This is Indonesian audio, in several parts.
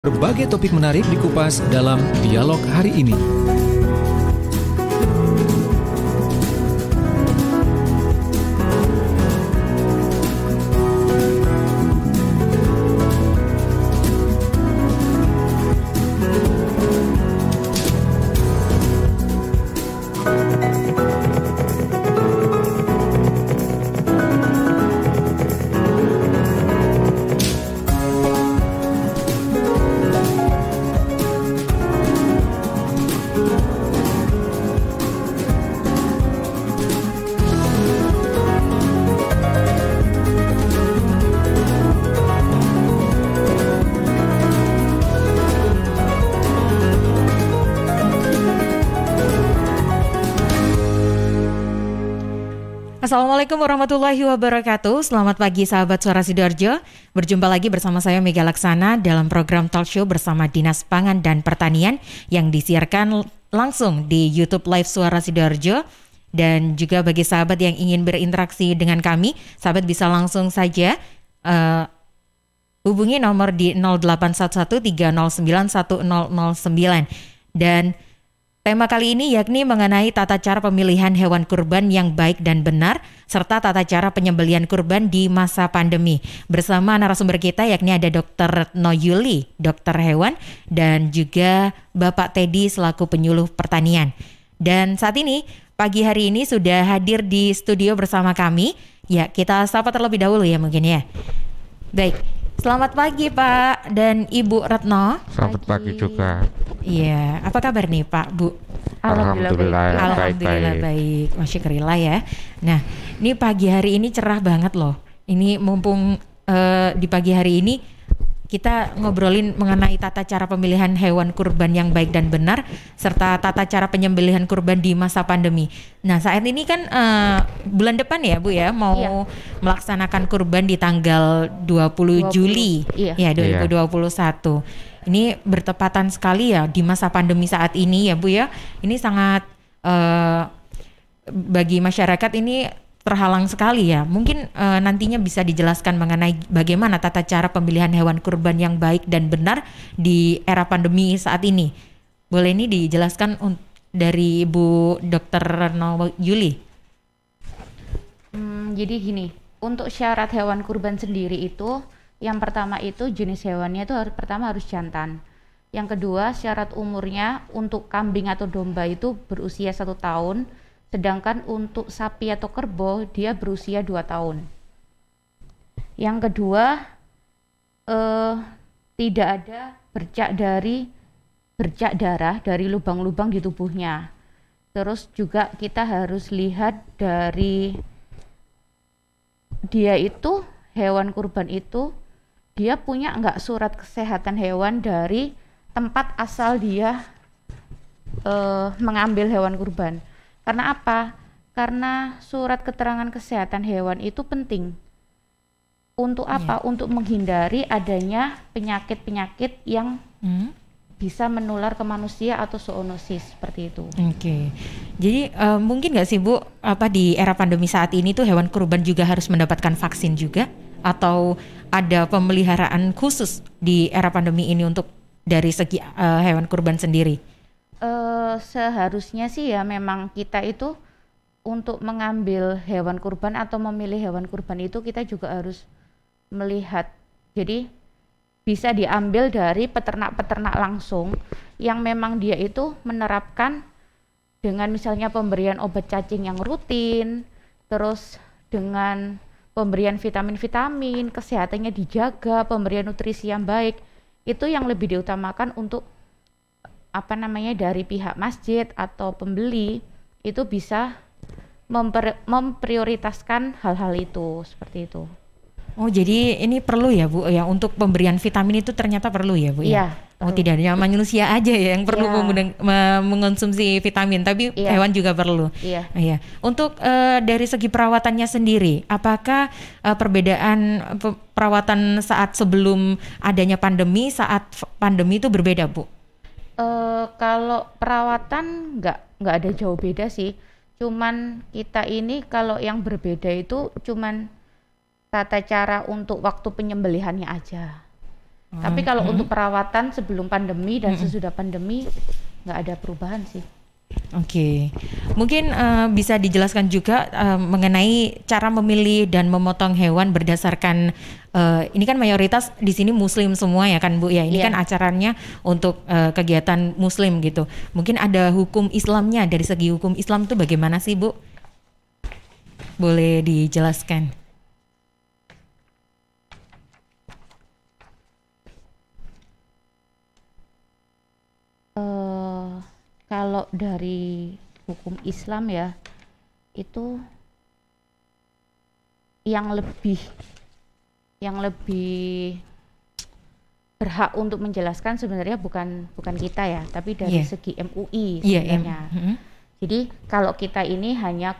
Berbagai topik menarik dikupas dalam dialog hari ini. Assalamualaikum warahmatullahi wabarakatuh. Selamat pagi sahabat Suara Sidoarjo. Berjumpa lagi bersama saya Mega Laksana dalam program Talk Show bersama Dinas Pangan dan Pertanian yang disiarkan langsung di YouTube Live Suara Sidoarjo. Dan juga bagi sahabat yang ingin berinteraksi dengan kami, sahabat bisa langsung saja hubungi nomor di 0811309109. Dan tema kali ini yakni mengenai tata cara pemilihan hewan kurban yang baik dan benar serta tata cara penyembelihan kurban di masa pandemi. Bersama narasumber kita yakni ada Dr. Retno Yuli, dokter hewan, dan juga Bapak Teddy selaku penyuluh pertanian. Dan saat ini, pagi hari ini sudah hadir di studio bersama kami. Ya, kita sapa terlebih dahulu ya mungkin ya. Baik. Selamat pagi Pak dan Ibu Retno. Selamat pagi juga. Iya, apa kabar nih Pak, Bu? Alhamdulillah baik. Masyaallah ya. Nah, ini pagi hari ini cerah banget loh. Ini mumpung di pagi hari ini kita ngobrolin mengenai tata cara pemilihan hewan kurban yang baik dan benar serta tata cara penyembelihan kurban di masa pandemi. Nah, saat ini kan bulan depan ya Bu ya mau melaksanakan kurban di tanggal 20 Juli ya 2021. Ini bertepatan sekali ya di masa pandemi saat ini ya Bu ya. Ini sangat bagi masyarakat ini terhalang sekali ya. Mungkin nantinya bisa dijelaskan mengenai bagaimana tata cara pemilihan hewan kurban yang baik dan benar di era pandemi saat ini. Boleh ini dijelaskan dari Ibu Dr. Retno Yuli? Jadi gini, untuk syarat hewan kurban sendiri itu, yang pertama itu jenis hewannya itu pertama harus jantan. Yang kedua syarat umurnya untuk kambing atau domba itu berusia 1 tahun. Sedangkan untuk sapi atau kerbau dia berusia 2 tahun. Yang kedua tidak ada bercak darah dari lubang-lubang di tubuhnya. Terus juga kita harus lihat dari dia itu hewan kurban itu dia punya enggak surat kesehatan hewan dari tempat asal dia mengambil hewan kurban. Karena apa? Karena surat keterangan kesehatan hewan itu penting. Untuk apa? Untuk menghindari adanya penyakit-penyakit yang bisa menular ke manusia atau zoonosis seperti itu. Oke. Jadi mungkin nggak sih Bu, di era pandemi saat ini tuh hewan kurban juga harus mendapatkan vaksin juga? Atau ada pemeliharaan khusus di era pandemi ini untuk dari segi hewan kurban sendiri? Seharusnya sih ya memang kita itu untuk mengambil hewan kurban atau memilih hewan kurban itu kita juga harus melihat. Jadi bisa diambil dari peternak-peternak langsung yang memang dia itu menerapkan dengan misalnya pemberian obat cacing yang rutin, terus dengan pemberian vitamin-vitamin, kesehatannya dijaga, pemberian nutrisi yang baik. Itu yang lebih diutamakan untuk dari pihak masjid atau pembeli itu bisa memprioritaskan hal-hal itu seperti itu. Oh, jadi ini perlu ya Bu ya untuk pemberian vitamin itu ternyata perlu ya Bu ya? Oh, tidak hanya manusia aja ya yang perlu mengonsumsi vitamin, tapi hewan juga perlu. Iya. Untuk dari segi perawatannya sendiri, apakah perbedaan perawatan saat sebelum adanya pandemi, saat pandemi itu berbeda Bu? Kalau perawatan nggak ada jauh beda sih. Cuman kita ini kalau yang berbeda itu cuman tata cara untuk waktu penyembelihannya aja. Tapi kalau untuk perawatan sebelum pandemi dan sesudah pandemi nggak ada perubahan sih. Oke, mungkin bisa dijelaskan juga mengenai cara memilih dan memotong hewan berdasarkan ini kan mayoritas di sini Muslim semua ya kan Bu ya. Ini kan acaranya untuk kegiatan Muslim gitu. Mungkin ada hukum Islamnya, dari segi hukum Islam itu bagaimana sih Bu? Boleh dijelaskan? Kalau dari hukum Islam ya, itu yang lebih berhak untuk menjelaskan sebenarnya bukan kita ya, tapi dari segi MUI sebenarnya. Jadi kalau kita ini hanya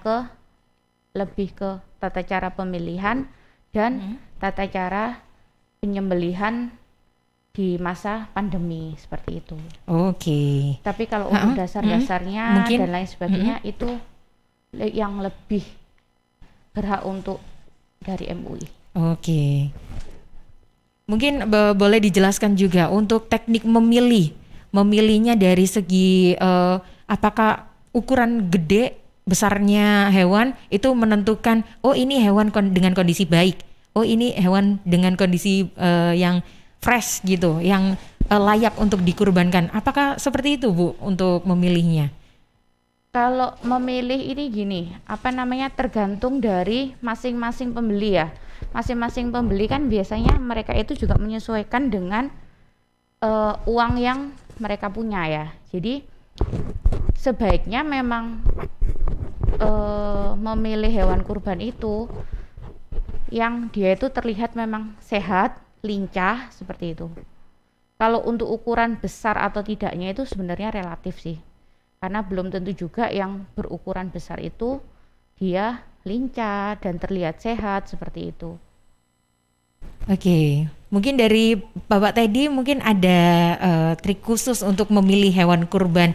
lebih ke tata cara pemilihan dan tata cara penyembelihan di masa pandemi seperti itu. Oke. Tapi kalau untuk dasar-dasarnya dan lain sebagainya itu yang lebih berhak untuk dari MUI. Oke. Mungkin boleh dijelaskan juga untuk teknik memilihnya dari segi apakah ukuran gede besarnya hewan itu menentukan oh ini hewan dengan kondisi baik, oh ini hewan dengan kondisi yang fresh gitu, yang layak untuk dikurbankan. Apakah seperti itu Bu untuk memilihnya? Kalau memilih ini gini, tergantung dari masing-masing pembeli ya. Masing-masing pembeli kan biasanya mereka itu juga menyesuaikan dengan uang yang mereka punya ya. Jadi sebaiknya memang memilih hewan kurban itu yang dia itu terlihat memang sehat, lincah seperti itu. Kalau untuk ukuran besar atau tidaknya itu sebenarnya relatif sih, karena belum tentu juga yang berukuran besar itu dia lincah dan terlihat sehat seperti itu. Oke, mungkin dari Bapak Teddy mungkin ada trik khusus untuk memilih hewan kurban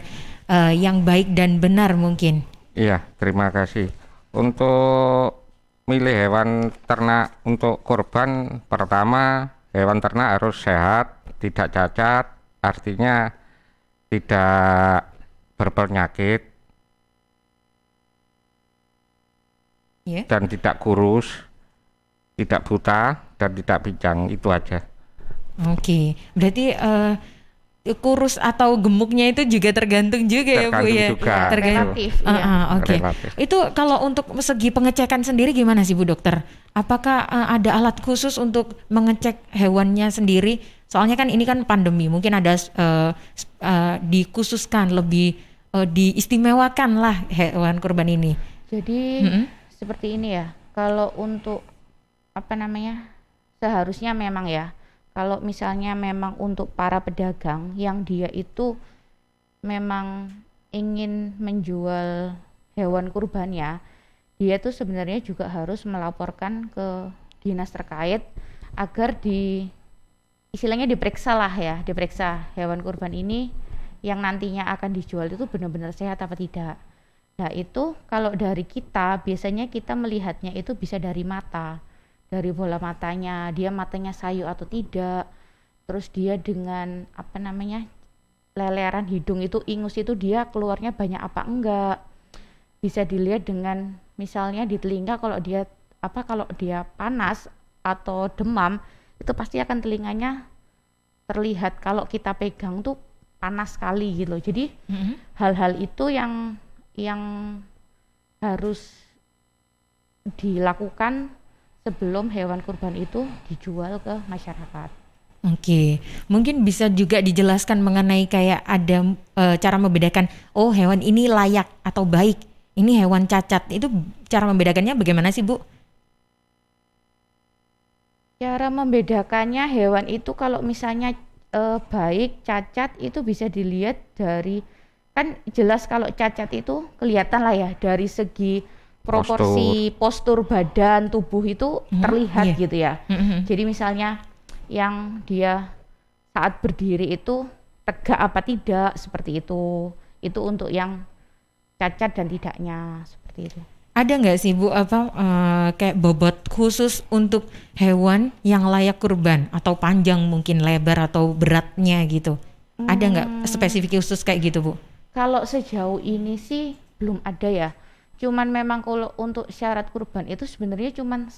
yang baik dan benar mungkin. Iya, terima kasih. Untuk milih hewan ternak untuk kurban, pertama hewan ternak harus sehat, tidak cacat, artinya tidak berpenyakit dan tidak kurus, tidak buta, dan tidak pincang. Itu aja. Oke, berarti kurus atau gemuknya itu juga tergantung juga ya Bu ya? Juga. Relatif. Oke. Itu kalau untuk segi pengecekan sendiri gimana sih Bu dokter? Apakah ada alat khusus untuk mengecek hewannya sendiri? Soalnya kan ini kan pandemi, mungkin ada dikhususkan lebih diistimewakan lah hewan kurban ini. Jadi seperti ini ya. Kalau untuk seharusnya memang ya. Kalau misalnya memang untuk para pedagang yang dia itu memang ingin menjual hewan kurbannya, dia tuh sebenarnya juga harus melaporkan ke dinas terkait agar istilahnya diperiksa hewan kurban ini yang nantinya akan dijual itu benar-benar sehat apa tidak. Nah itu kalau dari kita biasanya kita melihatnya itu bisa dari mata. Dari bola matanya, dia matanya sayu atau tidak, terus dia dengan leleran hidung itu, ingus itu dia keluarnya banyak apa enggak, bisa dilihat dengan misalnya di telinga kalau dia panas atau demam itu pasti akan telinganya terlihat kalau kita pegang tuh panas sekali gitu. Jadi hal-hal itu yang harus dilakukan sebelum hewan kurban itu dijual ke masyarakat. Oke, mungkin bisa juga dijelaskan mengenai kayak ada cara membedakan, oh hewan ini layak atau baik, ini hewan cacat. Itu cara membedakannya bagaimana sih Bu? Cara membedakannya hewan itu kalau misalnya baik, cacat itu bisa dilihat dari, kan jelas kalau cacat itu kelihatan lah ya dari segi proporsi postur badan tubuh itu terlihat gitu ya. Jadi misalnya yang dia saat berdiri itu tegak apa tidak seperti itu untuk yang cacat dan tidaknya seperti itu. ada nggak sih Bu kayak bobot khusus untuk hewan yang layak kurban atau panjang mungkin lebar atau beratnya gitu? Ada nggak spesifik khusus kayak gitu Bu? Kalau sejauh ini sih belum ada ya. Cuman memang kalau untuk syarat kurban itu sebenarnya cuman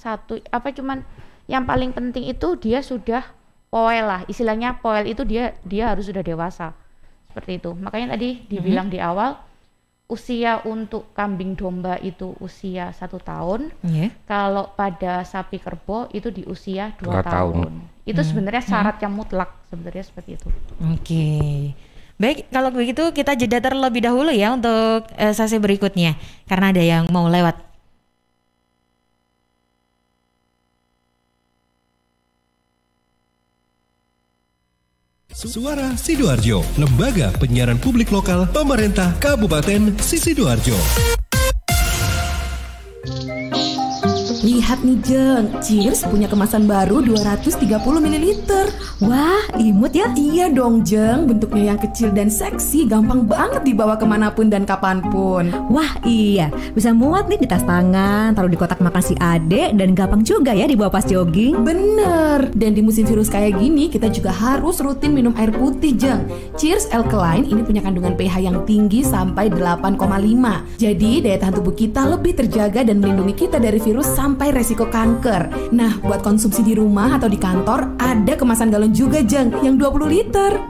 yang paling penting itu dia sudah poel lah. Istilahnya poel itu dia harus sudah dewasa. Seperti itu. Makanya tadi dibilang di awal usia untuk kambing domba itu usia 1 tahun. Kalau pada sapi kerbau itu di usia 2 tahun. Itu sebenarnya syarat yang mutlak sebenarnya seperti itu. Oke. Baik, kalau begitu kita jeda terlebih dahulu ya untuk sesi berikutnya karena ada yang mau lewat. Suara Sidoarjo, lembaga penyiaran publik lokal pemerintah Kabupaten Sidoarjo. Lihat nih Jeng, Cheers punya kemasan baru 230 ml. Wah, imut ya? Iya dong Jeng, bentuknya yang kecil dan seksi, gampang banget dibawa kemanapun dan kapanpun. Wah iya, bisa muat nih di tas tangan, taruh di kotak makan si adek, dan gampang juga ya dibawa pas jogging. Bener, dan di musim virus kayak gini, kita juga harus rutin minum air putih Jeng. Cheers Alkaline ini punya kandungan pH yang tinggi sampai 8,5. Jadi daya tahan tubuh kita lebih terjaga dan melindungi kita dari virus sampai resiko kanker. Nah, buat konsumsi di rumah atau di kantor, ada kemasan galon juga Jeng, yang 20 liter.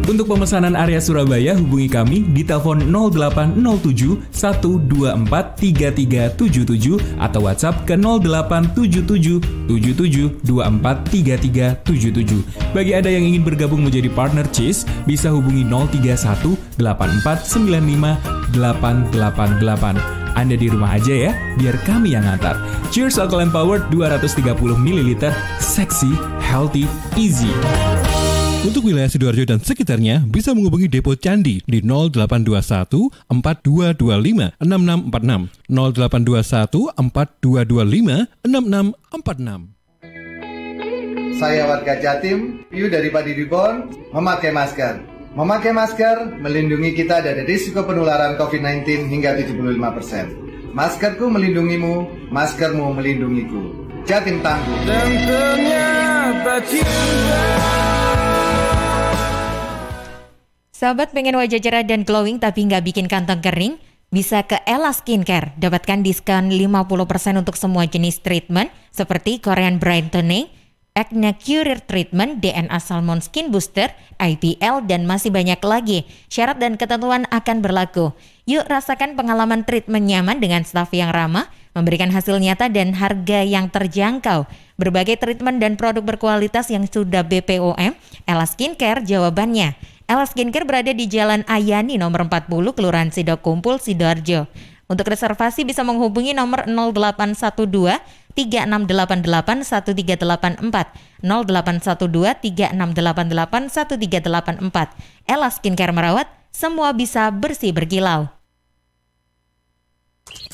Untuk pemesanan area Surabaya, hubungi kami di telepon 0807 124 3377 atau WhatsApp ke 0877 77 24 3377. Bagi Anda yang ingin bergabung menjadi partner Cheers, bisa hubungi 031 84 95 888. Anda di rumah aja ya, biar kami yang ngantar. Cheers Alkaline Power 230 ml, seksi, healthy, easy. Untuk wilayah Sidoarjo dan sekitarnya bisa menghubungi Depo Candi di 0821 4225 6646 0821 4225 6646. Saya warga Jatim, Piu dari Padi Reborn, memakai masker. Memakai masker melindungi kita dari risiko penularan COVID-19 hingga 75%. Maskerku melindungimu, maskermu melindungiku. Jatim tangguh. Dan ternyata cinta. Sahabat pengen wajah cerah dan glowing tapi nggak bikin kantong kering? Bisa ke Ella Skincare. Dapatkan diskon 50% untuk semua jenis treatment seperti Korean Brightening, Acne Curer Treatment, DNA Salmon Skin Booster, IPL, dan masih banyak lagi. Syarat dan ketentuan akan berlaku. Yuk rasakan pengalaman treatment nyaman dengan staf yang ramah, memberikan hasil nyata dan harga yang terjangkau. Berbagai treatment dan produk berkualitas yang sudah BPOM, Ella Skincare jawabannya. Ella Skincare berada di Jalan Ayani nomor 40, Kelurahan Sidokumpul, Sidoarjo. Untuk reservasi bisa menghubungi nomor 0812 3688 1384 0812 3688 1384. Ella Skincare merawat, semua bisa bersih berkilau.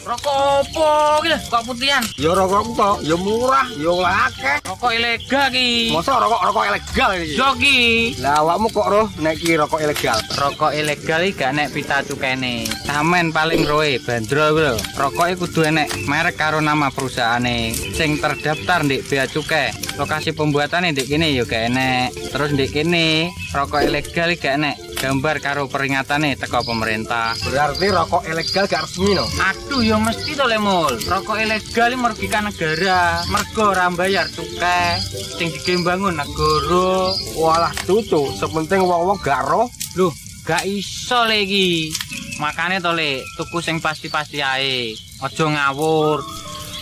Rokok opo iki lho, kok putihan? Ya rokok kok, ya murah, ya akeh. Rokok ilegal ki. Masa rokok ilegal iki? Yo ki. Lah awakmu kok roh nek iki rokok ilegal? Rokok ilegal iki gak nek pita cukene. Samen paling roe bandrol kuwi lho. Rokok iki kudu enek merek karo nama perusahaane sing terdaftar ndek bea cukai. Lokasi pembuatane ndek kene ya gak enek. Terus ndek kene rokok ilegal iki gak enek gambar karo peringatane teko pemerintah. Berarti rokok ilegal gak resmi no? Aduh ya mesti to Lemul. Rokok ilegal iki merugikan negara. Mergo ora bayar cukai sing digembangun negara. Walah tutu, sepenting wong-wong gak roh. Loh, gak iso le iki. Makane to le, tuku sing pasti-pasti ae. Aja ngawur.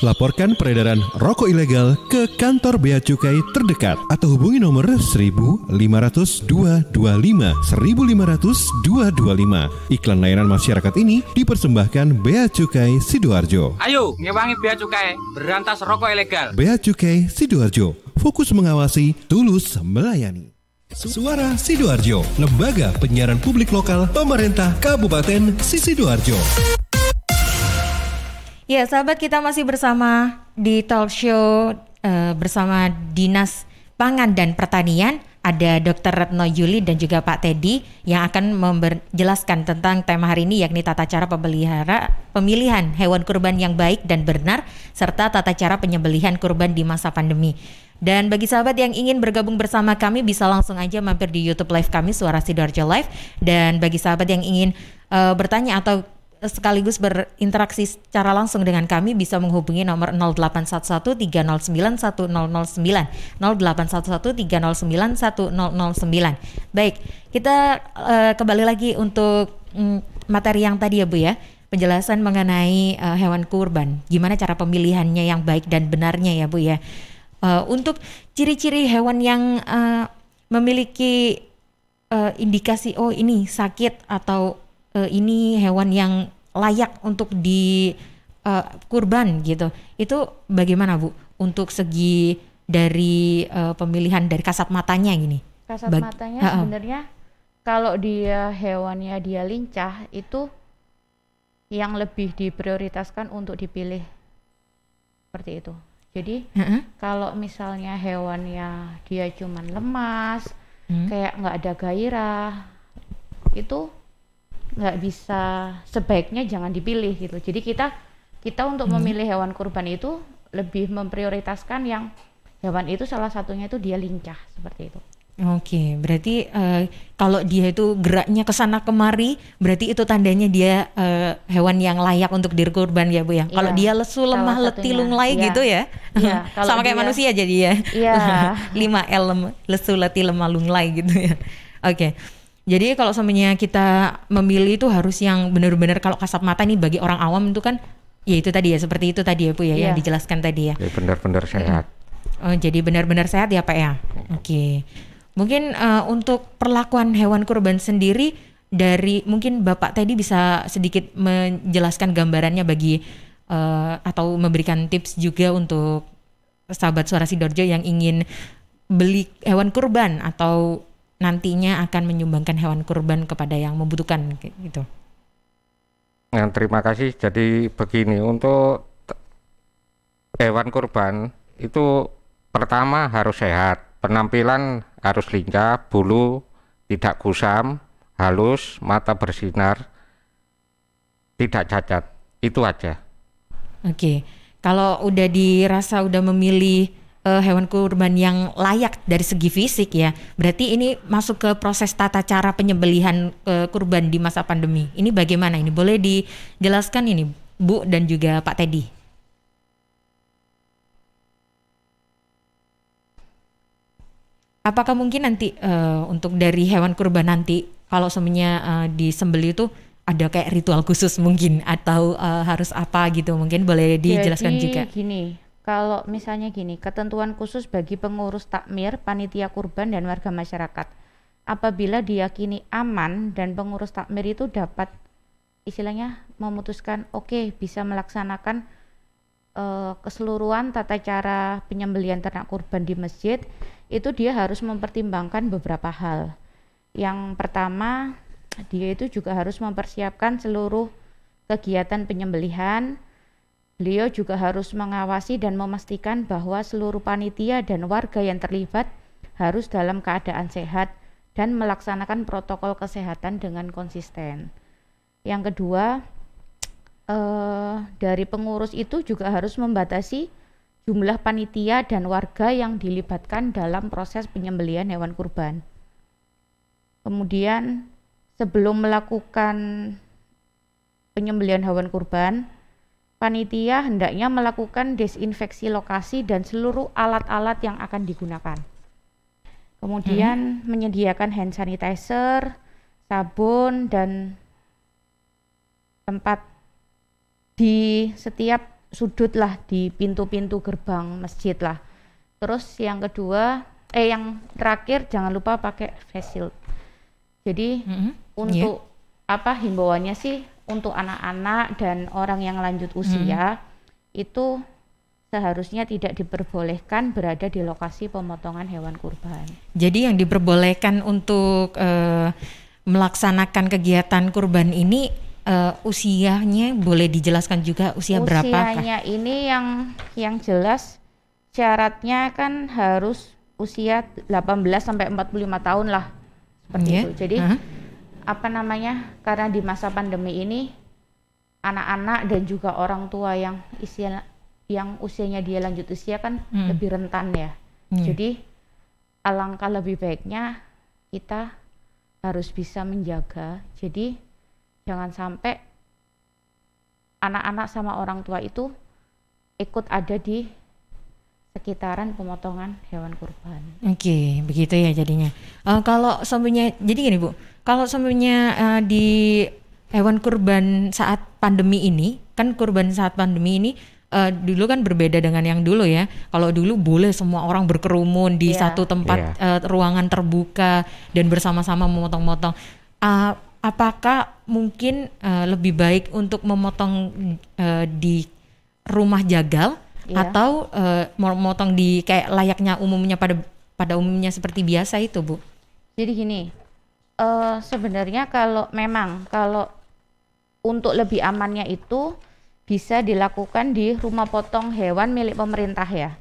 Laporkan peredaran rokok ilegal ke kantor Bea Cukai terdekat atau hubungi nomor 1500 225 1500 225. Iklan layanan masyarakat ini dipersembahkan Bea Cukai Sidoarjo. Ayo, ngewangi Bea Cukai, berantas rokok ilegal. Bea Cukai Sidoarjo, fokus mengawasi, tulus melayani. Suara Sidoarjo, lembaga penyiaran publik lokal pemerintah Kabupaten Sidoarjo. Ya sahabat, kita masih bersama di talk show bersama Dinas Pangan dan Pertanian ada Dr. Retno Yuli dan juga Pak Teddy yang akan menjelaskan tentang tema hari ini, yakni tata cara pemilihan hewan kurban yang baik dan benar serta tata cara penyembelihan kurban di masa pandemi. Dan bagi sahabat yang ingin bergabung bersama kami bisa langsung aja mampir di YouTube live kami Suara Sidoarjo Live, dan bagi sahabat yang ingin bertanya atau sekaligus berinteraksi secara langsung dengan kami bisa menghubungi nomor 0811-309-1009 0811-309-1009. Baik, kita kembali lagi untuk materi yang tadi ya Bu ya, penjelasan mengenai hewan kurban, gimana cara pemilihannya yang baik dan benarnya ya Bu ya. Untuk ciri-ciri hewan yang memiliki indikasi oh ini sakit atau ini hewan yang layak untuk di kurban gitu, itu bagaimana Bu untuk segi dari pemilihan dari kasat matanya gini? Kasat matanya sebenarnya kalau dia hewannya dia lincah itu yang lebih diprioritaskan untuk dipilih seperti itu. Jadi kalau misalnya hewannya dia cuman lemas, kayak nggak ada gairah, itu nggak bisa, sebaiknya jangan dipilih gitu. Jadi kita untuk memilih hewan kurban itu lebih memprioritaskan yang hewan itu salah satunya itu dia lincah seperti itu. Oke, berarti kalau dia itu geraknya kesana kemari, berarti itu tandanya dia hewan yang layak untuk dikurban ya Bu ya. Kalau dia lesu, lemah, letih, lunglai gitu ya, sama kayak manusia jadi ya. 5L, lesu, letih, lemah, lunglai gitu ya. Oke. Jadi kalau semuanya kita memilih itu harus yang benar-benar, kalau kasat mata nih bagi orang awam itu kan ya itu tadi ya, seperti itu tadi ya Bu ya, yang dijelaskan tadi ya. Benar-benar sehat. Oh, jadi benar-benar sehat ya Pak ya. Oke. Mungkin untuk perlakuan hewan kurban sendiri dari mungkin Bapak tadi bisa sedikit menjelaskan gambarannya bagi atau memberikan tips juga untuk sahabat Suara Sidoarjo yang ingin beli hewan kurban atau nantinya akan menyumbangkan hewan kurban kepada yang membutuhkan gitu. Nah, terima kasih. Jadi begini, untuk hewan kurban itu pertama harus sehat, penampilan harus lincah, bulu tidak kusam, halus, mata bersinar, tidak cacat. Itu aja. Oke. Kalau udah dirasa udah memilih hewan kurban yang layak dari segi fisik ya, berarti ini masuk ke proses tata cara penyembelihan kurban di masa pandemi. Ini bagaimana ini? Boleh dijelaskan ini Bu dan juga Pak Teddy? Apakah mungkin nanti untuk dari hewan kurban nanti kalau semuanya disembelih itu ada kayak ritual khusus mungkin atau harus apa gitu, mungkin boleh dijelaskan juga. Gini, kalau misalnya gini, ketentuan khusus bagi pengurus takmir, panitia kurban dan warga masyarakat. Apabila diyakini aman dan pengurus takmir itu dapat istilahnya memutuskan oke, bisa melaksanakan keseluruhan tata cara penyembelihan ternak kurban di masjid, itu dia harus mempertimbangkan beberapa hal. Yang pertama, dia itu juga harus mempersiapkan seluruh kegiatan penyembelihan. Beliau juga harus mengawasi dan memastikan bahwa seluruh panitia dan warga yang terlibat harus dalam keadaan sehat dan melaksanakan protokol kesehatan dengan konsisten. Yang kedua, dari pengurus itu juga harus membatasi jumlah panitia dan warga yang dilibatkan dalam proses penyembelihan hewan kurban. Kemudian, sebelum melakukan penyembelihan hewan kurban, panitia hendaknya melakukan desinfeksi lokasi dan seluruh alat-alat yang akan digunakan. Kemudian menyediakan hand sanitizer, sabun, dan tempat di setiap sudut lah, di pintu-pintu gerbang masjid lah. Terus yang kedua, yang terakhir jangan lupa pakai face shield. Jadi untuk himbauannya sih, untuk anak-anak dan orang yang lanjut usia itu seharusnya tidak diperbolehkan berada di lokasi pemotongan hewan kurban. Jadi yang diperbolehkan untuk melaksanakan kegiatan kurban ini usianya boleh dijelaskan juga usia berapa? Usianya ini yang jelas syaratnya kan harus usia 18 sampai 45 tahun lah seperti itu. Jadi karena di masa pandemi ini anak-anak dan juga orang tua yang usianya dia lanjut usia kan lebih rentan ya. Jadi alangkah lebih baiknya kita harus bisa menjaga. Jadi jangan sampai anak-anak sama orang tua itu ikut ada di sekitaran pemotongan hewan kurban. Oke, begitu ya jadinya. Kalau sembunyinya, jadi gini Bu, kalau sembunyinya di hewan kurban saat pandemi ini, kan kurban saat pandemi ini dulu kan berbeda dengan yang dulu ya. Kalau dulu boleh semua orang berkerumun di satu tempat ruangan terbuka dan bersama-sama memotong-motong. Apakah mungkin lebih baik untuk memotong di rumah jagal atau memotong di kayak layaknya umumnya pada umumnya seperti biasa itu, Bu? Jadi gini, sebenarnya kalau untuk lebih amannya itu bisa dilakukan di rumah potong hewan milik pemerintah ya.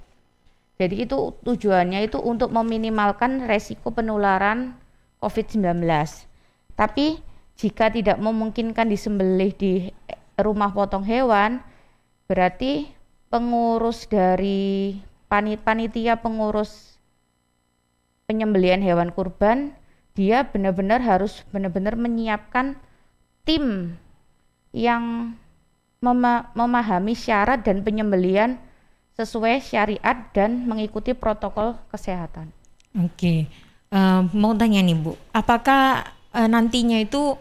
Jadi itu tujuannya itu untuk meminimalkan resiko penularan COVID-19. Tapi jika tidak memungkinkan disembelih di rumah potong hewan, berarti pengurus dari panitia pengurus penyembelihan hewan kurban, dia benar-benar harus menyiapkan tim yang memahami syarat dan penyembelihan sesuai syariat dan mengikuti protokol kesehatan. Oke, mau tanya nih Bu, apakah nantinya itu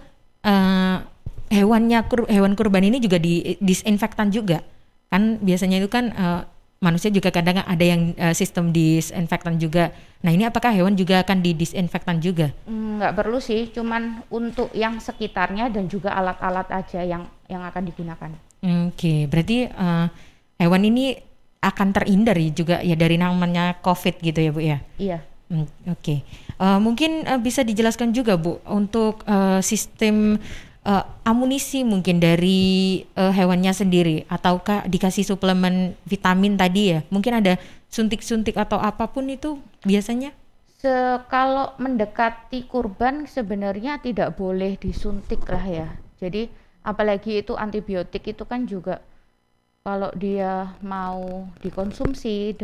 hewan kurban ini juga disinfektan juga? Kan biasanya itu kan manusia juga kadang ada yang sistem disinfektan juga. Nah ini apakah hewan juga akan didisinfektan juga? Nggak perlu sih, cuman untuk yang sekitarnya dan juga alat-alat aja yang akan digunakan. Oke, berarti hewan ini akan terhindar juga ya dari namanya COVID gitu ya Bu ya? Iya. Oke. Mungkin bisa dijelaskan juga Bu untuk sistem amunisi mungkin dari hewannya sendiri, ataukah dikasih suplemen vitamin tadi ya? Mungkin ada suntik-suntik atau apapun itu biasanya? Kalau mendekati kurban sebenarnya tidak boleh disuntik lah ya. Jadi apalagi itu antibiotik itu kan juga kalau dia mau dikonsumsi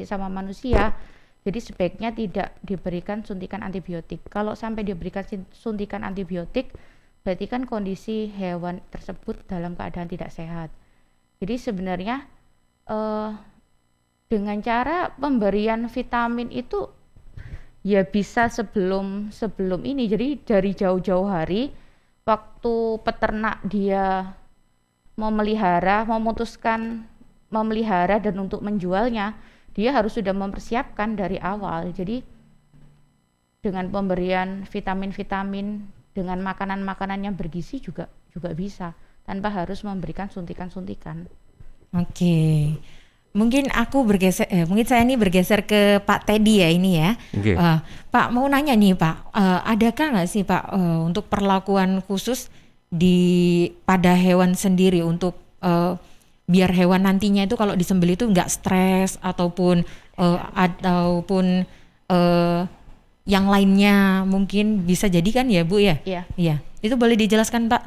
sama manusia, jadi sebaiknya tidak diberikan suntikan antibiotik. Kalau sampai diberikan suntikan antibiotik, berarti kan kondisi hewan tersebut dalam keadaan tidak sehat. Jadi sebenarnya dengan cara pemberian vitamin itu ya bisa sebelum ini. Jadi dari jauh-jauh hari, waktu peternak dia memutuskan memelihara dan untuk menjualnya, dia harus sudah mempersiapkan dari awal. Jadi dengan pemberian vitamin-vitamin dengan makanan-makanan yang bergizi juga bisa tanpa harus memberikan suntikan-suntikan. Oke. Mungkin saya ini bergeser ke Pak Teddy ya ini ya. Okay. Pak mau nanya nih Pak, adakah nggak sih Pak untuk perlakuan khusus pada hewan sendiri untuk biar hewan nantinya itu kalau disembelih itu nggak stres ataupun yang lainnya mungkin bisa jadi kan ya Bu ya? Iya. Itu boleh dijelaskan Pak?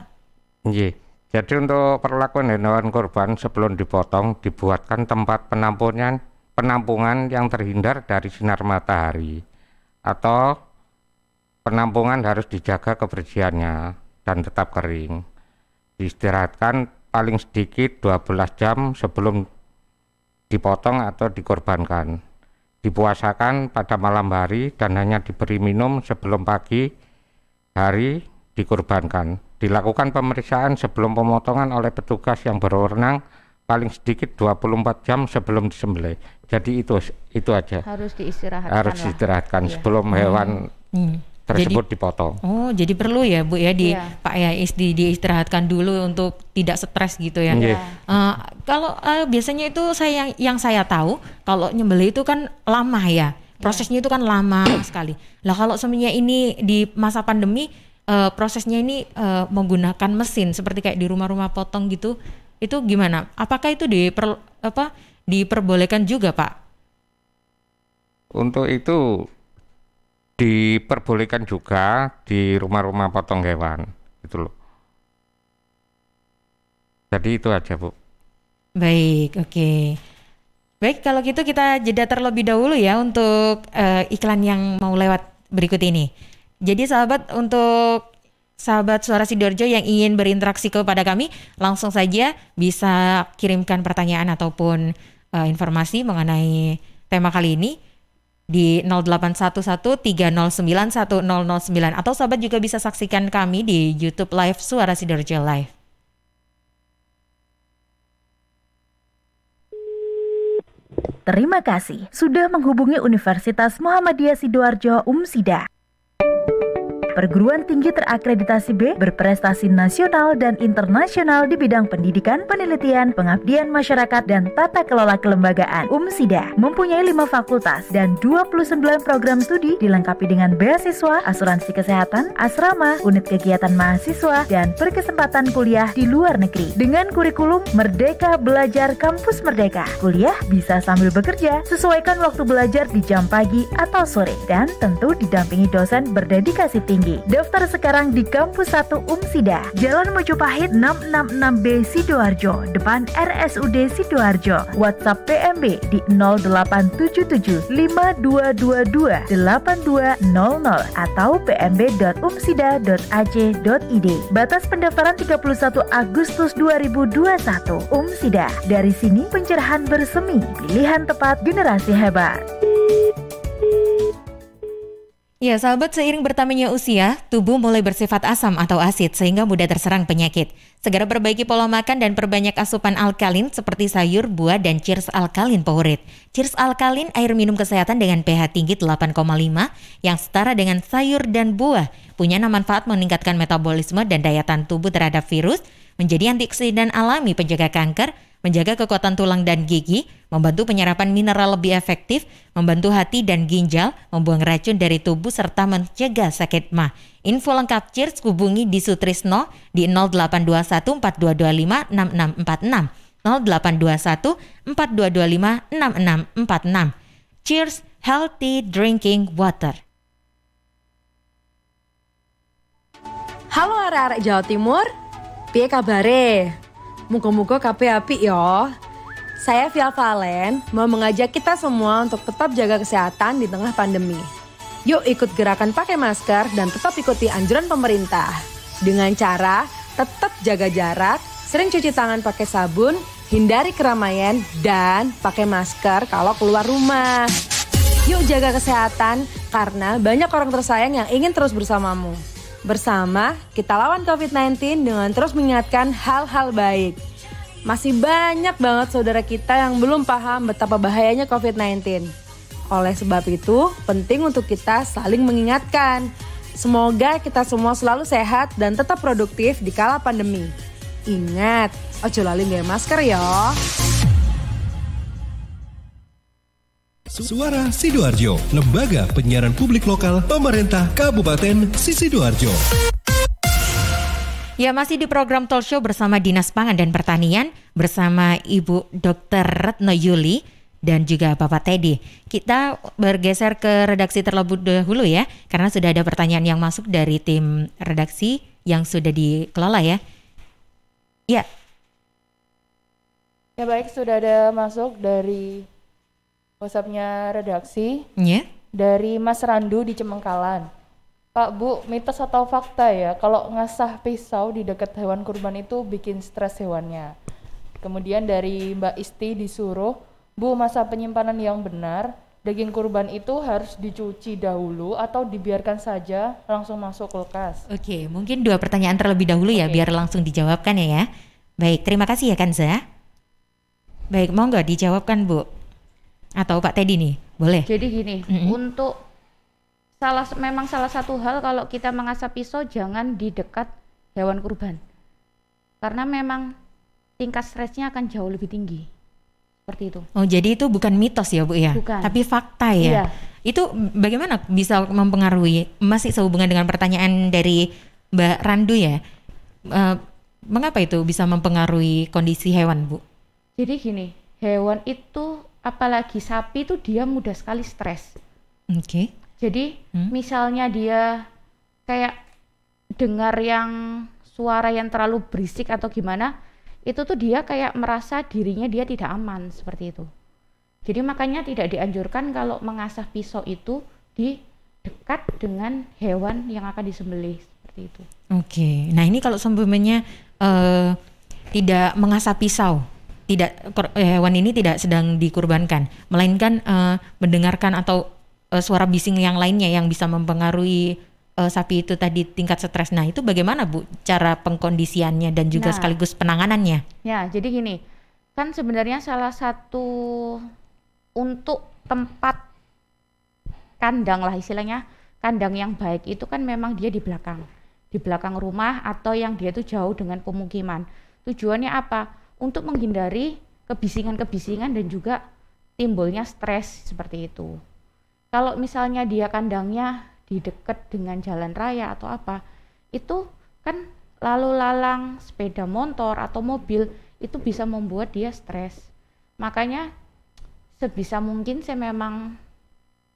Iya. Jadi untuk perlakuan hewan kurban sebelum dipotong dibuatkan tempat penampungan yang terhindar dari sinar matahari, atau penampungan harus dijaga kebersihannya dan tetap kering. Diistirahatkan paling sedikit 12 jam sebelum dipotong atau dikorbankan. Dipuasakan pada malam hari dan hanya diberi minum sebelum pagi hari dikorbankan. Dilakukan pemeriksaan sebelum pemotongan oleh petugas yang berwenang paling sedikit 24 jam sebelum disembelih. Jadi itu aja. Harus diistirahatkan. Sebelum hewan tersebut dipotong. Oh, jadi perlu ya Bu ya Pak ya diistirahatkan dulu untuk tidak stres gitu ya. Kalau biasanya itu yang saya tahu kalau nyembelih itu kan lama ya. Prosesnya itu kan lama sekali. Lah kalau sebenarnya ini di masa pandemi prosesnya ini menggunakan mesin seperti kayak di rumah-rumah potong gitu, itu gimana? Apakah itu diperbolehkan juga Pak? Untuk itu diperbolehkan juga di rumah-rumah potong hewan, gitu loh. Jadi itu aja, Bu. Baik, oke. Baik, kalau gitu kita jeda terlebih dahulu ya untuk iklan yang mau lewat berikut ini. Jadi untuk sahabat Suara Sidoarjo yang ingin berinteraksi kepada kami, langsung saja bisa kirimkan pertanyaan ataupun informasi mengenai tema kali ini di 0811-309-1009 atau sahabat juga bisa saksikan kami di YouTube Live Suara Sidoarjo Live. Terima kasih sudah menghubungi Universitas Muhammadiyah Sidoarjo UMSIDA. Perguruan tinggi terakreditasi B berprestasi nasional dan internasional di bidang pendidikan, penelitian, pengabdian masyarakat, dan tata kelola kelembagaan. UMSIDA mempunyai 5 fakultas dan 29 program studi dilengkapi dengan beasiswa, asuransi kesehatan, asrama, unit kegiatan mahasiswa, dan berkesempatan kuliah di luar negeri. Dengan kurikulum Merdeka Belajar Kampus Merdeka, kuliah bisa sambil bekerja, sesuaikan waktu belajar di jam pagi atau sore, dan tentu didampingi dosen berdedikasi tinggi. Daftar sekarang di Kampus 1 UMSIDA, Jalan Mojopahit 666B Sidoarjo, depan RSUD Sidoarjo. WhatsApp PMB di 0877 5222 8200 atau pmb.umsida.ac.id. Batas pendaftaran 31 Agustus 2021. UMSIDA, dari sini pencerahan bersemi, pilihan tepat generasi hebat. Ya, sahabat, seiring bertambahnya usia, tubuh mulai bersifat asam atau asid sehingga mudah terserang penyakit. Segera perbaiki pola makan dan perbanyak asupan alkalin seperti sayur, buah, dan Cheers Alkalin Powerade. Cheers Alkalin, air minum kesehatan dengan pH tinggi 8,5 yang setara dengan sayur dan buah. Punya manfaat meningkatkan metabolisme dan daya tahan tubuh terhadap virus, menjadi antioksidan alami penjaga kanker, menjaga kekuatan tulang dan gigi, membantu penyerapan mineral lebih efektif, membantu hati dan ginjal, membuang racun dari tubuh, serta mencegah sakit mah. Info lengkap Cheers hubungi di Sutrisno di 0821 4225 6646, 0821 4225 6646. Cheers Healthy Drinking Water. Halo arek-arek Jawa Timur, piye kabare? Muga-muga kabeh apik ya. Saya Via Valen mau mengajak kita semua untuk tetap jaga kesehatan di tengah pandemi. Yuk ikut gerakan pakai masker dan tetap ikuti anjuran pemerintah. Dengan cara tetap jaga jarak, sering cuci tangan pakai sabun, hindari keramaian, dan pakai masker kalau keluar rumah. Yuk jaga kesehatan karena banyak orang tersayang yang ingin terus bersamamu. Bersama, kita lawan COVID-19 dengan terus mengingatkan hal-hal baik. Masih banyak banget saudara kita yang belum paham betapa bahayanya COVID-19. Oleh sebab itu, penting untuk kita saling mengingatkan. Semoga kita semua selalu sehat dan tetap produktif di kala pandemi. Ingat, ojo lali nggawe masker ya. Suara Sidoarjo, lembaga penyiaran publik lokal pemerintah Kabupaten Sidoarjo. Ya, masih di program Talk Show bersama Dinas Pangan dan Pertanian bersama Ibu Dr. Retno Yuli dan juga Bapak Teddy. Kita bergeser ke redaksi terlebih dahulu ya, karena sudah ada pertanyaan yang masuk dari tim redaksi yang sudah dikelola ya. Ya. Ya baik, sudah ada masuk dari WhatsApp-nya redaksi. Ya. Dari Mas Randu di Cemengkalan. Pak, Bu, mitos atau fakta ya, kalau ngasah pisau di dekat hewan kurban itu bikin stres hewannya. Kemudian dari Mbak Isti disuruh, Bu, masa penyimpanan yang benar, daging kurban itu harus dicuci dahulu atau dibiarkan saja langsung masuk kulkas? Oke, mungkin 2 pertanyaan terlebih dahulu ya, biar langsung dijawabkan ya. Baik, terima kasih ya Kanza. Baik, mau nggak dijawabkan Bu? Atau Pak Teddy nih, boleh? Jadi gini, untuk memang salah satu hal kalau kita mengasah pisau jangan di dekat hewan kurban. Karena memang tingkat stresnya akan jauh lebih tinggi. Seperti itu. Oh, jadi itu bukan mitos ya Bu ya? Bukan. Tapi fakta ya? Iya. Itu bagaimana bisa mempengaruhi, masih sehubungan dengan pertanyaan dari Mbak Randu ya? Mengapa itu bisa mempengaruhi kondisi hewan Bu? Jadi gini, hewan itu apalagi sapi itu dia mudah sekali stres. Oke. Jadi misalnya dia kayak dengar yang suara yang terlalu berisik atau gimana, itu tuh dia kayak merasa dirinya dia tidak aman seperti itu. Jadi makanya tidak dianjurkan kalau mengasah pisau itu di dekat dengan hewan yang akan disembelih seperti itu. Oke. Nah ini kalau seumpamanya tidak mengasah pisau, hewan ini tidak sedang dikurbankan, melainkan mendengarkan atau suara bising yang lainnya yang bisa mempengaruhi sapi itu tadi tingkat stres. Nah itu bagaimana Bu cara pengkondisiannya dan juga sekaligus penanganannya? Ya jadi gini, kan sebenarnya salah satu untuk tempat kandang lah istilahnya, kandang yang baik itu kan memang dia di belakang rumah atau yang dia itu jauh dengan pemukiman. Tujuannya apa? Untuk menghindari kebisingan-kebisingan dan juga timbulnya stres seperti itu. Kalau misalnya dia kandangnya di dekat dengan jalan raya atau apa, itu kan lalu lalang sepeda motor atau mobil itu bisa membuat dia stres. Makanya sebisa mungkin saya memang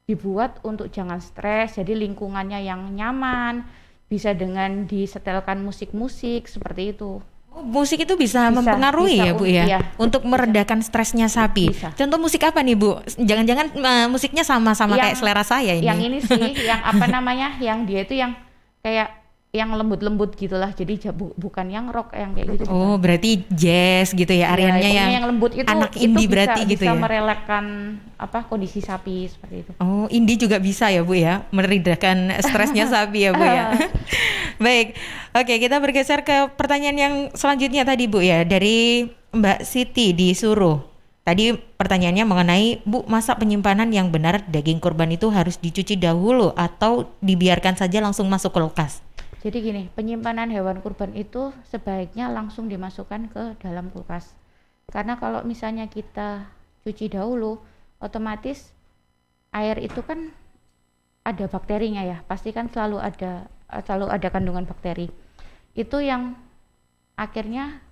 dibuat untuk jangan stres, jadi lingkungannya yang nyaman, bisa dengan disetelkan musik-musik seperti itu. Musik itu bisa mempengaruhi ya Bu ya, untuk meredakan stresnya sapi. Contoh musik apa nih Bu? Jangan-jangan musiknya sama-sama kayak selera saya ini. Yang ini sih, yang apa namanya, yang dia itu yang kayak yang lembut-lembut gitulah. Jadi bukan yang rock yang kayak gitu. Oh, berarti jazz gitu ya, Ariannya yang lembut itu, anak indie itu berarti gitu ya. Bisa merelakan kondisi sapi seperti itu. Oh, indie juga bisa ya Bu ya, meredakan stresnya sapi ya Bu ya. Baik, oke kita bergeser ke pertanyaan yang selanjutnya tadi Bu ya, dari Mbak Siti di Suruh. Tadi pertanyaannya mengenai Bu, masa penyimpanan yang benar daging kurban itu harus dicuci dahulu atau dibiarkan saja langsung masuk kulkas? Jadi gini, penyimpanan hewan kurban itu sebaiknya langsung dimasukkan ke dalam kulkas. Karena kalau misalnya kita cuci dahulu, otomatis air itu kan ada bakterinya ya, pasti kan selalu ada kandungan bakteri. Itu yang akhirnya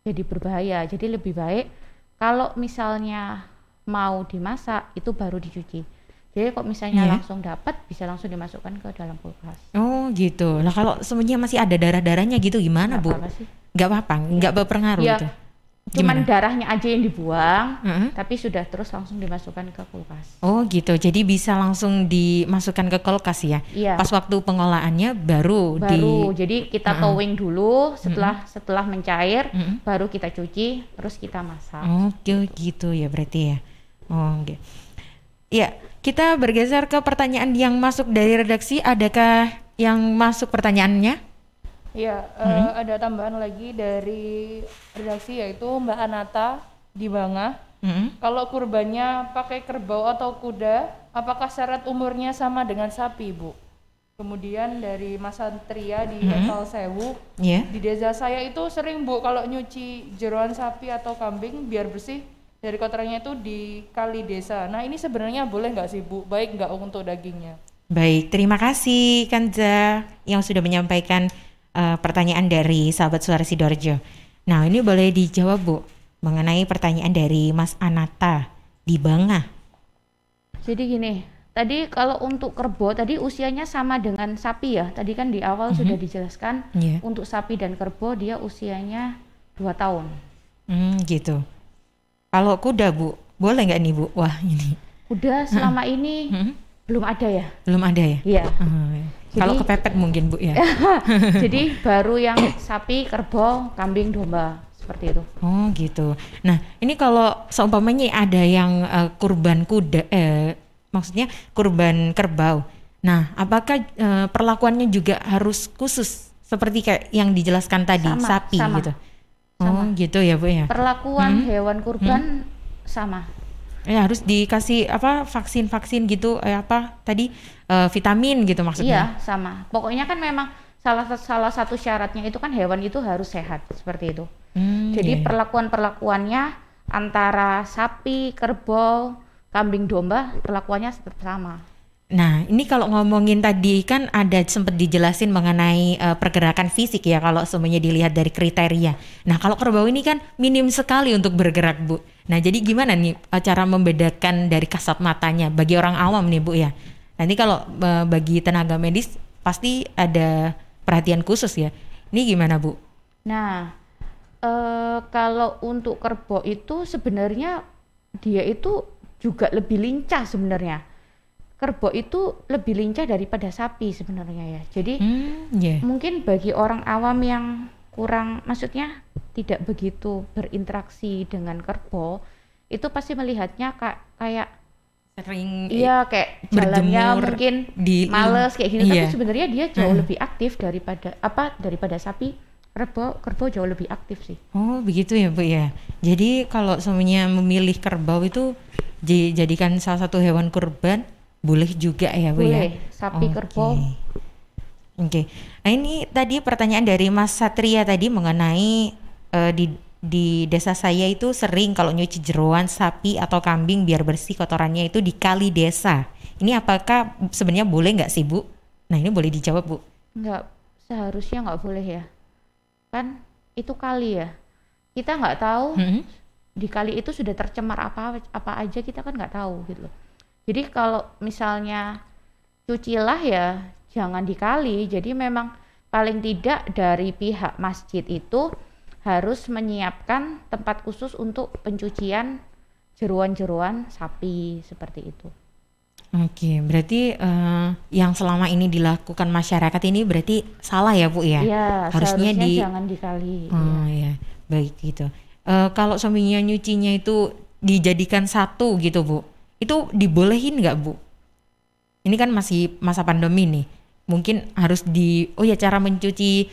jadi berbahaya. Jadi lebih baik kalau misalnya mau dimasak itu baru dicuci. Jadi kok misalnya langsung dapat, bisa langsung dimasukkan ke dalam kulkas. Oh gitu. Lah kalau semuanya masih ada darah-darahnya gitu gimana Bu? Gak apa-apa, gak berpengaruh gitu? Cuman darahnya aja yang dibuang, tapi sudah terus langsung dimasukkan ke kulkas. Oh gitu, jadi bisa langsung dimasukkan ke kulkas ya? Iya. Pas waktu pengolahannya baru jadi kita towing dulu, setelah mencair, baru kita cuci, terus kita masak. Oh gitu ya berarti ya. Oh gitu. Ya, kita bergeser ke pertanyaan yang masuk dari redaksi. Adakah yang masuk pertanyaannya? Iya, ada tambahan lagi dari redaksi yaitu Mbak Anata di Bangah. Kalau kurbannya pakai kerbau atau kuda, apakah syarat umurnya sama dengan sapi, Bu? Kemudian dari Mas Santria di Epal Sewu, di desa saya itu sering Bu kalau nyuci jeroan sapi atau kambing biar bersih dari kotorannya itu di kali desa. Nah ini sebenarnya boleh nggak sih Bu? Baik nggak untuk dagingnya? Baik, terima kasih Kanza yang sudah menyampaikan pertanyaan dari sahabat Suara Sidoarjo. Nah ini boleh dijawab Bu mengenai pertanyaan dari Mas Anata di Bangah. Jadi gini, tadi kalau untuk kerbau tadi usianya sama dengan sapi ya. Tadi kan di awal sudah dijelaskan untuk sapi dan kerbau dia usianya 2 tahun. Gitu. Kalau kuda Bu, boleh nggak nih Bu? Wah ini. Kuda selama ini belum ada ya? Belum ada ya? Iya. Kalau kepepet mungkin Bu ya. Jadi baru yang sapi, kerbau, kambing, domba seperti itu. Oh gitu. Nah ini kalau seumpamanya ada yang kurban kuda, maksudnya kurban kerbau. Nah apakah perlakuannya juga harus khusus seperti kayak yang dijelaskan tadi sapi gitu? Oh gitu ya Bu ya. Perlakuan hewan kurban sama. Ya harus dikasih vaksin-vaksin gitu tadi vitamin gitu maksudnya. Iya sama. Pokoknya kan memang salah satu syaratnya itu kan hewan itu harus sehat seperti itu. Jadi perlakuannya antara sapi, kerbau, kambing, domba perlakuannya tetap sama. Nah ini kalau ngomongin tadi kan ada sempat dijelasin mengenai pergerakan fisik ya kalau semuanya dilihat dari kriteria. Nah kalau kerbau ini kan minim sekali untuk bergerak Bu. Nah, jadi gimana nih cara membedakan dari kasat matanya bagi orang awam nih Bu ya? Nanti kalau bagi tenaga medis pasti ada perhatian khusus ya. Ini gimana Bu? Nah, kalau untuk kerbau itu sebenarnya dia itu juga lebih lincah sebenarnya. Kerbau itu lebih lincah daripada sapi sebenarnya ya. Jadi mungkin bagi orang awam yang kurang, maksudnya tidak begitu berinteraksi dengan kerbau, itu pasti melihatnya kayak sering kayak jalannya mungkin males kayak gini. Tapi sebenarnya dia jauh lebih aktif daripada sapi. Kerbau jauh lebih aktif sih. Oh begitu ya Bu ya. Jadi kalau semuanya memilih kerbau itu dijadikan salah satu hewan kurban, boleh juga ya Bu ya? Boleh, sapi kerbau. Oke. Nah ini tadi pertanyaan dari Mas Satria tadi mengenai di desa saya itu sering kalau nyuci jeroan sapi atau kambing biar bersih kotorannya itu di kali desa. Ini apakah sebenarnya boleh nggak sih Bu? Nah ini boleh dijawab Bu. Nggak, seharusnya nggak boleh ya. Kan itu kali ya. Kita nggak tahu di kali itu sudah tercemar apa aja, kita kan nggak tahu gitu loh. Jadi kalau misalnya cucilah ya jangan dikali. Jadi memang paling tidak dari pihak masjid itu harus menyiapkan tempat khusus untuk pencucian jeroan-jeroan sapi seperti itu. Oke, berarti yang selama ini dilakukan masyarakat ini berarti salah ya Bu ya? Iya, harusnya jangan dikali. Oh ya, baik gitu. Kalau suaminya nyucinya itu dijadikan satu gitu Bu, itu dibolehin nggak Bu? Ini kan masih masa pandemi nih, mungkin harus cara mencuci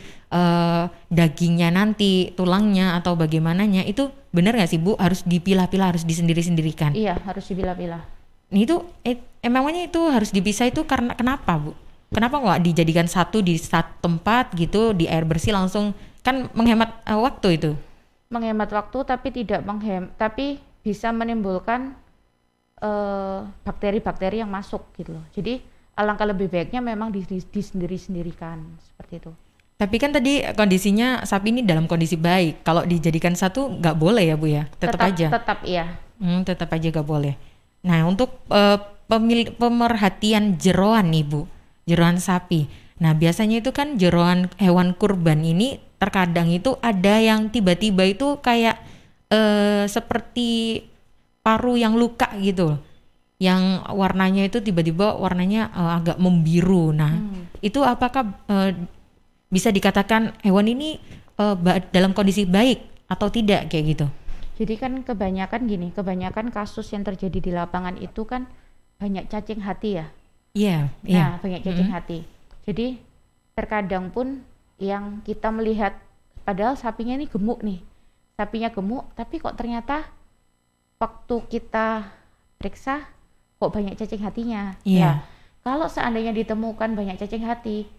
dagingnya nanti, tulangnya atau bagaimananya itu benar nggak sih Bu? Harus dipilah-pilah, harus disendiri-sendirikan? Iya, harus dipilah-pilah. Itu emangnya itu harus dipisah itu karena kenapa Bu? Kenapa nggak dijadikan satu di satu tempat gitu, di air bersih langsung, kan menghemat waktu itu? Menghemat waktu tapi bisa menimbulkan bakteri-bakteri yang masuk gitu loh. Jadi alangkah lebih baiknya memang disendiri-sendirikan seperti itu. Tapi kan tadi kondisinya sapi ini dalam kondisi baik. Kalau dijadikan satu nggak boleh ya Bu ya? Tetap aja? Tetap iya. Tetap aja nggak boleh. Nah untuk pemerhatian jeroan nih Bu, jeroan sapi. Nah biasanya itu kan jeroan hewan kurban ini terkadang itu ada yang tiba-tiba itu kayak seperti paru yang luka gitu, yang warnanya itu tiba-tiba warnanya agak membiru. Nah itu apakah bisa dikatakan hewan ini dalam kondisi baik atau tidak kayak gitu? Jadi kan kebanyakan kasus yang terjadi di lapangan itu kan banyak cacing hati ya. Iya. Nah banyak cacing hati. Jadi terkadang pun yang kita melihat padahal sapinya ini gemuk nih, sapinya gemuk tapi kok ternyata waktu kita periksa kok banyak cacing hatinya. Iya. Nah, kalau seandainya ditemukan banyak cacing hati,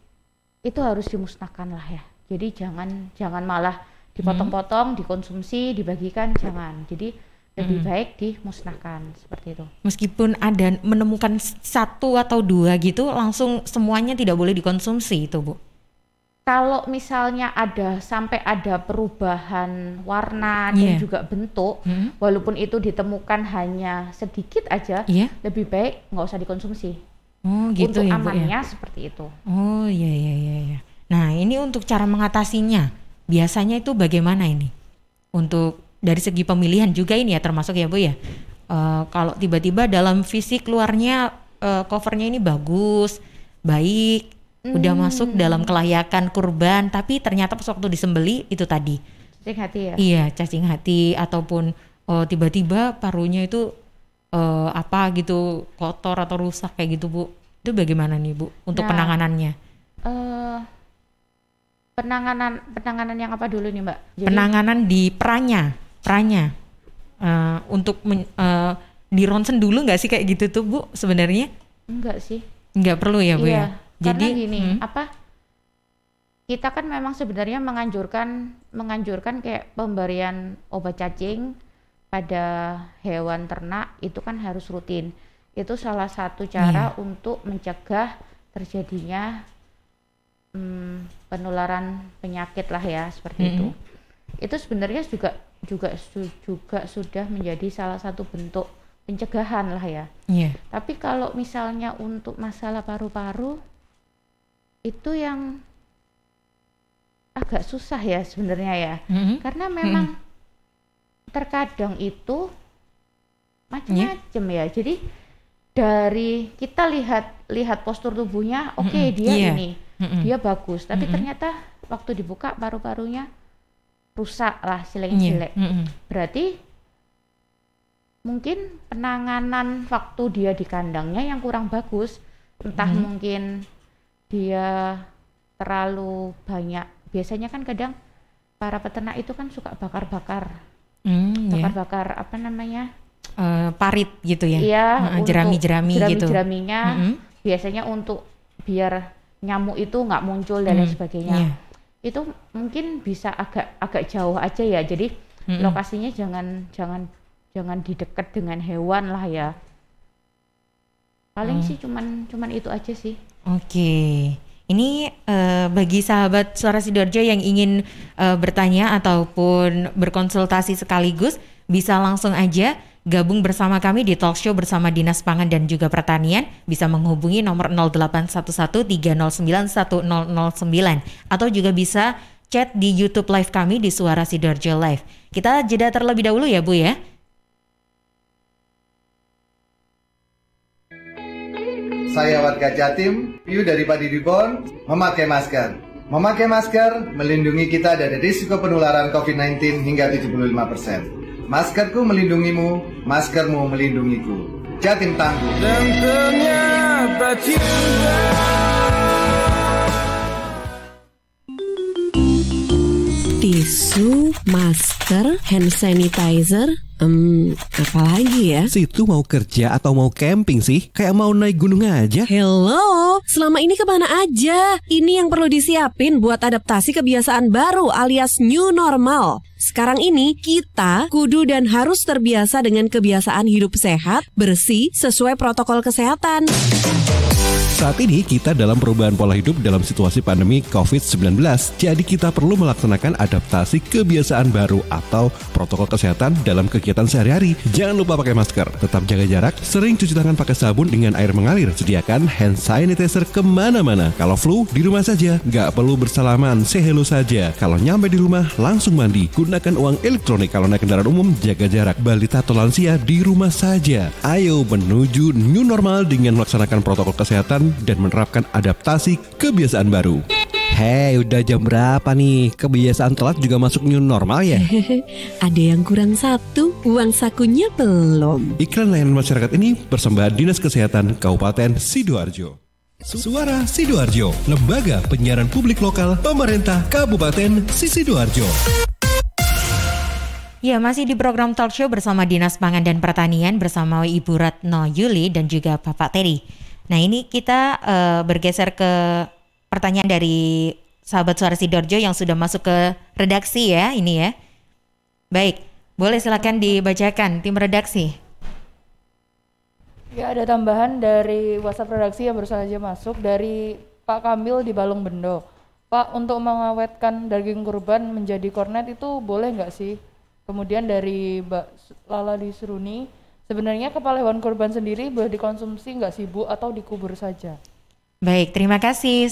itu harus dimusnahkan lah ya. Jadi jangan malah dipotong-potong, dikonsumsi, dibagikan, jangan. Jadi lebih baik dimusnahkan seperti itu. Meskipun ada menemukan satu atau dua gitu, langsung semuanya tidak boleh dikonsumsi itu Bu? Kalau misalnya sampai ada perubahan warna dan juga bentuk, walaupun itu ditemukan hanya sedikit aja, lebih baik nggak usah dikonsumsi. Oh gitu untuk ya Bu amannya ya? Seperti itu. Oh iya. Nah ini untuk cara mengatasinya, biasanya itu bagaimana ini? Untuk dari segi pemilihan juga ini ya termasuk ya Bu ya? Kalau tiba-tiba dalam fisik luarnya covernya ini bagus, baik, udah masuk dalam kelayakan kurban, tapi ternyata pas waktu disembeli itu tadi cacing hati ya? Iya, cacing hati ataupun tiba-tiba parunya itu gitu kotor atau rusak kayak gitu Bu. Itu bagaimana nih Bu untuk penanganannya? Penanganan yang apa dulu nih Mbak? Jadi, penanganan di peranya untuk di ronsen dulu nggak sih kayak gitu tuh Bu sebenarnya? Enggak sih. Nggak perlu ya Bu ya? Jadi gini, kita kan memang sebenarnya menganjurkan kayak pemberian obat cacing pada hewan ternak itu kan harus rutin. Itu salah satu cara untuk mencegah terjadinya penularan penyakit lah ya seperti itu. Itu sebenarnya juga juga sudah menjadi salah satu bentuk pencegahan lah ya. Iya. Tapi kalau misalnya untuk masalah paru-paru itu yang agak susah ya sebenarnya ya. Karena memang terkadang itu macam-macam ya. Jadi dari kita lihat postur tubuhnya, oke, dia ini dia bagus, tapi ternyata waktu dibuka paru-parunya rusak lah, jelek-jelek. Berarti mungkin penanganan waktu dia di kandangnya yang kurang bagus, entah mungkin dia terlalu banyak. Biasanya kan kadang para peternak itu kan suka bakar-bakar apa namanya, parit gitu ya. Iya, jerami-jerami gitu. Jerami-jeraminya biasanya untuk biar nyamuk itu nggak muncul dan lain sebagainya. Itu mungkin bisa agak jauh aja ya. Jadi lokasinya jangan di dekat dengan hewan lah ya. Paling sih cuman itu aja sih. Oke. Ini bagi sahabat Suara Sidoarjo yang ingin bertanya ataupun berkonsultasi sekaligus, bisa langsung aja gabung bersama kami di talk show bersama Dinas Pangan dan juga Pertanian. Bisa menghubungi nomor 0811-309-1009 atau juga bisa chat di YouTube live kami di Suara Sidoarjo Live. Kita jeda terlebih dahulu ya Bu ya. Saya warga Jatim, Piu dari Padi Reborn, memakai masker. Memakai masker melindungi kita dari risiko penularan COVID-19 hingga 75%. Maskerku melindungimu, maskermu melindungiku. Jatim tangguh. Dan ternyata cinta. Tisu, masker, hand sanitizer, apalagi ya? Situ mau kerja atau mau camping sih? Kayak mau naik gunung aja. Hello, selama ini kemana aja? Ini yang perlu disiapin buat adaptasi kebiasaan baru alias new normal. Sekarang ini kita kudu dan harus terbiasa dengan kebiasaan hidup sehat, bersih, sesuai protokol kesehatan. Saat ini kita dalam perubahan pola hidup dalam situasi pandemi COVID-19. Jadi kita perlu melaksanakan adaptasi kebiasaan baru atau protokol kesehatan dalam kegiatan sehari-hari. Jangan lupa pakai masker, tetap jaga jarak, sering cuci tangan pakai sabun dengan air mengalir. Sediakan hand sanitizer kemana-mana. Kalau flu, di rumah saja. Nggak perlu bersalaman, say hello saja. Kalau nyampe di rumah, langsung mandi. Gunakan uang elektronik kalau naik kendaraan umum, jaga jarak. Balita atau lansia di rumah saja. Ayo menuju new normal dengan melaksanakan protokol kesehatan dan menerapkan adaptasi kebiasaan baru. Hei, udah jam berapa nih? Kebiasaan telat juga masuk new normal ya? Ada yang kurang satu, uang sakunya belum. Iklan layanan masyarakat ini persembahan Dinas Kesehatan Kabupaten Sidoarjo. Suara Sidoarjo, lembaga penyiaran publik lokal pemerintah Kabupaten Sidoarjo. Ya, masih di program talk show bersama Dinas Pangan dan Pertanian bersama Ibu Ratno Yuli dan juga Bapak Teri. Nah, ini kita bergeser ke pertanyaan dari sahabat Suara Sidoarjo yang sudah masuk ke redaksi ya, ini ya. Baik, boleh silakan dibacakan tim redaksi. Ya, ada tambahan dari WhatsApp redaksi yang baru saja masuk dari Pak Kamil di Balong Bendo. Pak, untuk mengawetkan daging kurban menjadi kornet itu boleh nggak sih? Kemudian dari Mbak Lala di Seruni, sebenarnya kepala hewan kurban sendiri boleh dikonsumsi nggak sih Bu atau dikubur saja? Baik, terima kasih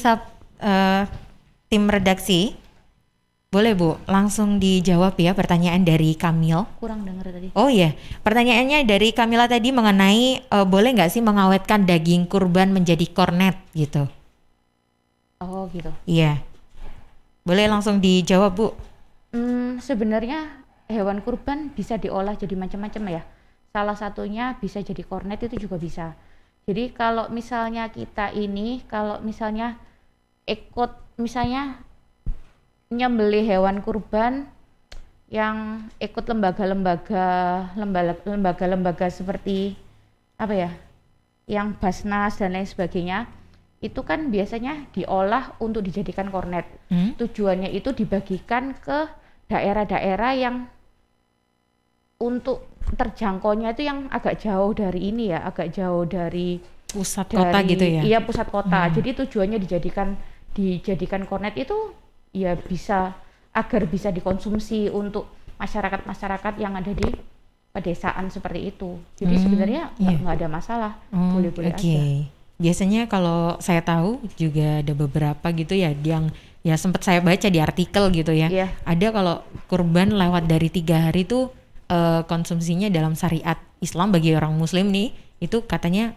tim redaksi. Boleh Bu, langsung dijawab ya pertanyaan dari Kamil. Kurang dengar tadi. Oh iya, pertanyaannya dari Kamila tadi mengenai boleh nggak sih mengawetkan daging kurban menjadi kornet gitu? Oh gitu. Iya, boleh langsung dijawab Bu. Sebenarnya hewan kurban bisa diolah jadi macam-macam ya. Salah satunya bisa jadi kornet, itu juga bisa. Jadi kalau misalnya kita ini, kalau misalnya misalnya nyembelih hewan kurban yang ikut lembaga-lembaga seperti apa ya, yang Basnas dan lain sebagainya, itu kan biasanya diolah untuk dijadikan kornet. Tujuannya itu dibagikan ke daerah-daerah yang untuk terjangkaunya itu yang agak jauh dari ini ya, agak jauh dari pusat kota gitu ya. Iya, pusat kota. Jadi tujuannya dijadikan kornet itu ya bisa agar bisa dikonsumsi untuk masyarakat-masyarakat yang ada di pedesaan seperti itu. Jadi sebenarnya nggak ada masalah, boleh-boleh aja. Biasanya kalau saya tahu juga ada beberapa gitu ya yang ya sempat saya baca di artikel gitu ya. Ada kalau kurban lewat dari 3 hari itu konsumsinya dalam syariat Islam bagi orang Muslim nih itu katanya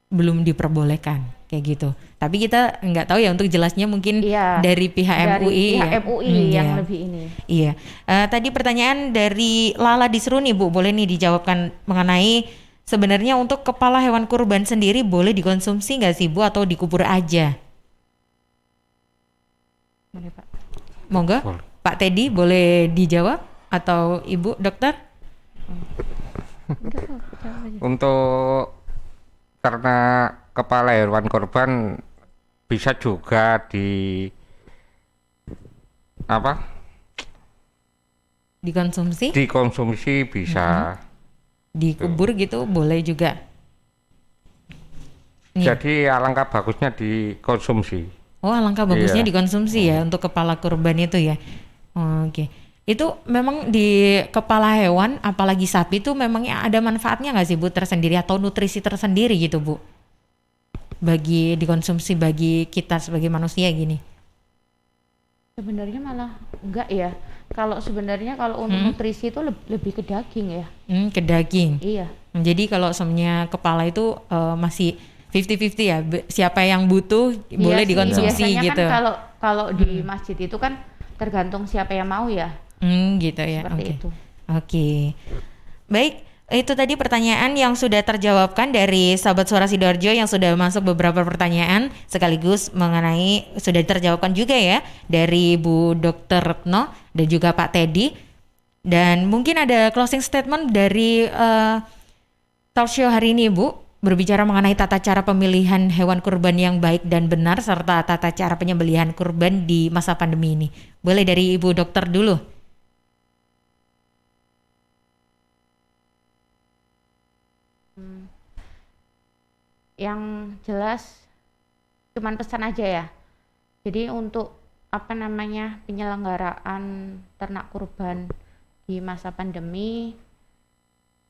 belum diperbolehkan kayak gitu. Tapi kita nggak tahu ya untuk jelasnya mungkin dari pihak MUI. Pihak MUI yang lebih ini. Iya. Tadi pertanyaan dari Lala di Seru nih Bu, boleh nih dijawabkan mengenai sebenarnya untuk kepala hewan kurban sendiri boleh dikonsumsi nggak sih Bu atau dikubur aja? Boleh Pak. Monggo, Pak Teddy boleh dijawab atau Ibu Dokter? Untuk karena kepala hewan kurban bisa juga dikonsumsi bisa. Dikubur gitu boleh juga. Jadi alangkah bagusnya dikonsumsi. Oh, alangkah bagusnya dikonsumsi ya untuk kepala kurban itu ya. Oke. Itu memang di kepala hewan apalagi sapi itu memangnya ada manfaatnya nggak sih Bu tersendiri atau nutrisi tersendiri gitu Bu? Bagi dikonsumsi bagi kita sebagai manusia gini. Sebenarnya malah enggak ya. Kalau sebenarnya kalau untuk nutrisi itu lebih ke daging ya. Ke daging. Iya. Jadi kalau semuanya kepala itu masih 50-50 ya. Siapa yang butuh boleh dikonsumsi biasanya gitu. Kan kalau di masjid itu kan tergantung siapa yang mau ya. Gitu ya. Seperti itu. Oke. Baik. Itu tadi pertanyaan yang sudah terjawabkan dari sahabat Suara Sidoarjo yang sudah masuk beberapa pertanyaan sekaligus mengenai sudah terjawabkan juga ya dari Bu Dr. Retno dan juga Pak Teddy. Dan mungkin ada closing statement dari talk show hari ini Bu, berbicara mengenai tata cara pemilihan hewan kurban yang baik dan benar serta tata cara penyembelihan kurban di masa pandemi ini. Boleh dari Ibu Dokter dulu. Yang jelas cuman pesan aja ya. Jadi untuk penyelenggaraan ternak kurban di masa pandemi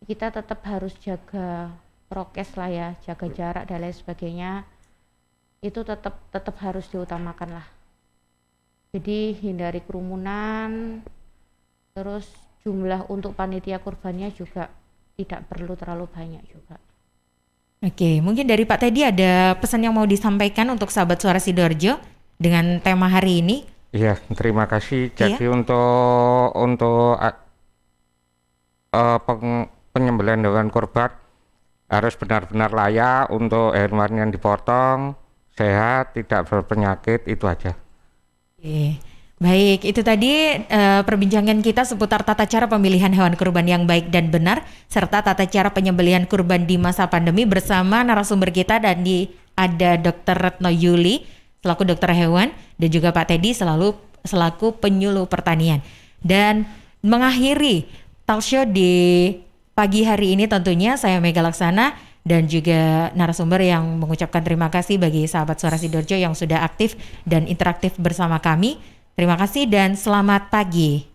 kita tetap harus jaga prokes lah ya, jaga jarak dan lain sebagainya. Itu tetap harus diutamakan lah. Jadi hindari kerumunan. Terus jumlah untuk panitia kurbannya juga tidak perlu terlalu banyak juga. Oke, mungkin dari Pak Teddy ada pesan yang mau disampaikan untuk sahabat Suara Sidoarjo dengan tema hari ini? Iya, terima kasih. Jadi untuk penyembelihan hewan kurban harus benar-benar layak untuk hewan yang dipotong, sehat, tidak berpenyakit, itu aja. Oke. Baik, itu tadi perbincangan kita seputar tata cara pemilihan hewan kurban yang baik dan benar serta tata cara penyembelihan kurban di masa pandemi bersama narasumber kita dan ada Dr. Retno Yuli selaku dokter hewan dan juga Pak Teddy selaku penyuluh pertanian. Dan mengakhiri talk show di pagi hari ini tentunya saya Mega Laksana dan juga narasumber yang mengucapkan terima kasih bagi sahabat Suara Sidoarjo yang sudah aktif dan interaktif bersama kami. Terima kasih dan selamat pagi.